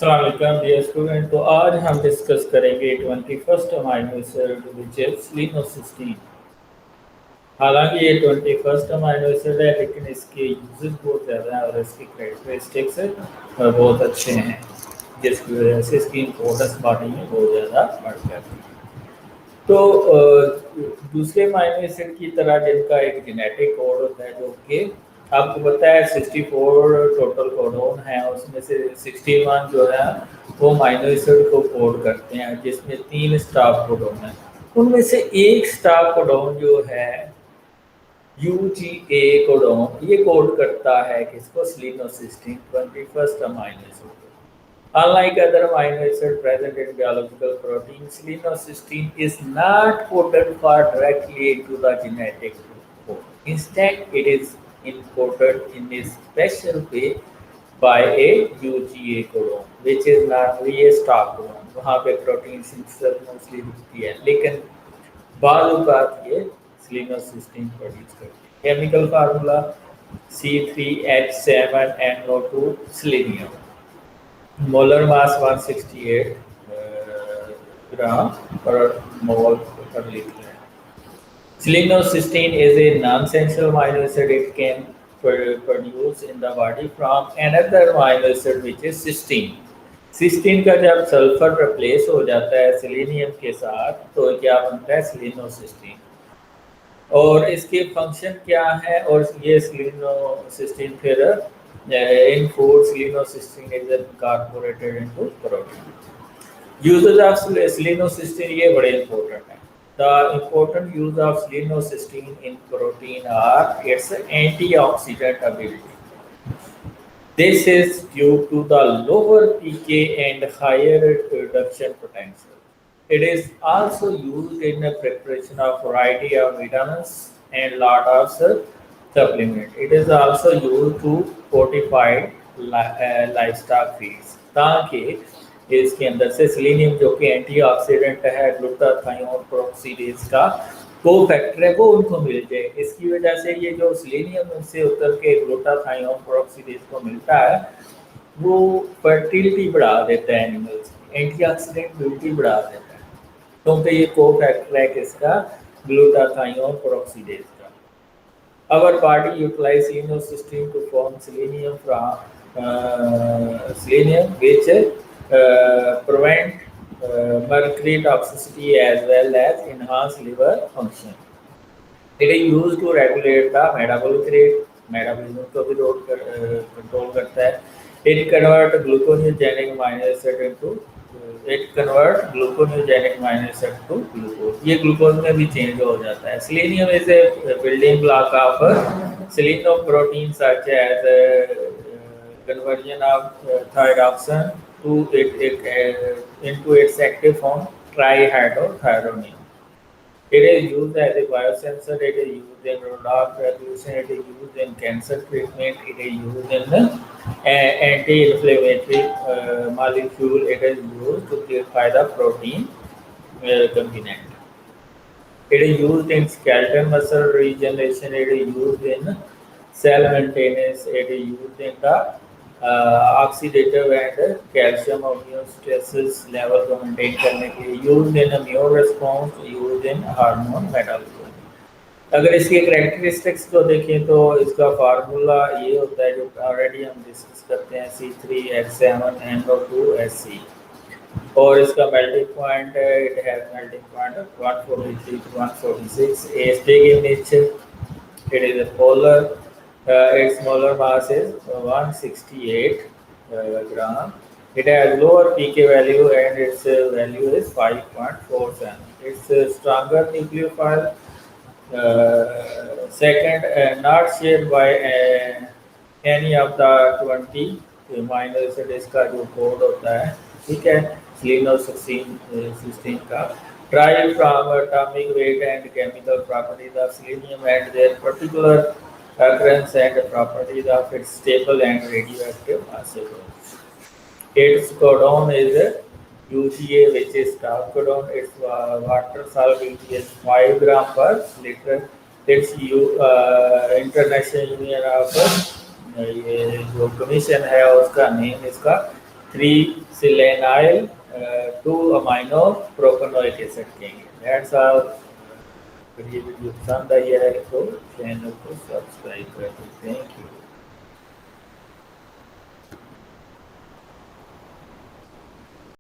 अस्सलाम वालेकुम dear student. तो आज हम डिस्कस करेंगे 21st amino acid which is selenocysteine. हालांकि ये 21st अमाइनो एसिड है लेकिन इसके यूजेस बहुत ज़्यादा हैं और इसकी कैरेक्टरिस्टिक्स बहुत अच्छे हैं, जिसकी वजह से इसकी इम्पोर्टेंस बॉडी में बहुत ज़्यादा बढ़ जाती है। तो दूसरे अमाइनो एसिड की तरह जिनका एक जेनेटिक कोड होता है, जो कि आपको पता है 64 टोटल कोडोन है, उसमें से 61 जो है वो अमाइनो एसिड को कोड करते हैं, जिसमें 3 स्टॉप कोडोन है। उनमें से एक स्टॉप कोडोन जो है UGA कोडोन, ये कोड करता है किसको? लिनोसिस्टीन 21st amino acid. Unlike other amino acids present in biological proteins, linocysteine is not coded for directly into the genetic code. Instead, it is encoded in a special way by a UGA codon, which is normally a stop codon. वहाँ पे protein synthesis mostly दिखती है, लेकिन बाद औक़ात ये लिनोसिस्टीन produce करती है। Chemical formula C3H7NO2 selenium. Molar mass 168 ग्राम पर मोल पर लीटर है। Selenocysteine is a non-essential amino acid. It can produce in the body from another amino acid which is cysteine. Cysteine का जब सल्फर रिप्लेस हो जाता है सेलेनियम के साथ तो क्या बनता है? सेलेनोसिस्टीन। और इसके फंक्शन क्या है? और ये सेलेनोसिस्टीन फिर in food, selenocysteine is incorporated into protein. Uses of selenocysteine ये बड़े important है। The important use of selenocysteine in protein are its antioxidant ability. This is due to the lower pK and higher reduction potential. It is also used in the preparation of variety of vitamins and lot of supplement. It is also used to fortify livestock feeds, ताकि इसके अंदर से selenium जो कि antioxidant है, glutathione peroxidase का को factor है, वो उनको मिल जाए। इसकी वजह से ये जो सेलेनियम से उतर के ग्लूटाथायोन पेरोक्सीडेज को मिलता है, वो फर्टिलिटी बढ़ा देता है एनिमल्स की, एंटीऑक्सीडेंट बढ़ा देता है, क्योंकि ये को फैक्टर है किसका? Glutathione peroxidase. Our body utilizes linocysteine to form selenium from selenium, which prevent mercury toxicity as well as enhance liver function. It is used to regulate the metabolic rate, metabolism को भी control करता है। It converts gluconeogenic amino acid into to glucose। ये glucose में भी change हो जाता है। Selenium is a building block of selenoprotein such as conversion of thyroxine to into its active form trihydrothyronium. It is used as a biosensor. It is used in drought regulation. It is used in cancer treatment. It is used in anti-inflammatory molecule. It is used to purify the protein component. It is used in skeletal muscle regeneration. It is used in cell maintenance. It is used in the oxidative and calcium homeostasis level को maintain करने के लिए, used in immune response, used in hormone metabolism। अगर इसके characteristics को देखें तो इसका फार्मूला ये होता है जो ऑलरेडी हम डिस्कस करते हैं, C3H7NO2SC। और इसका मेल्टिंग पॉइंट है, it has melting point of 143 to 146, is big in nature, it is a polar, its molar mass is 168 gram, it has lower pK value and its value is 5.47, it's stronger nucleophile, second not shared by any of the 20 amino acid। इसका जो code होता है, ठीक है, selenocysteine का derived from atomic weight and chemical properties of selenium and their particular occurrence and properties of its stable and radioactive isotope. Its codon is UGA, which is stop codon. Its water solubility is 5 gram per liter. Its international union of ये जो commission है उसका name इसका 3 selenyl, 2 amino propanoic acid देंगे। That's all। अगर ये video पसंद आई है तो चैनल को सब्सक्राइब कर दें। Thank you.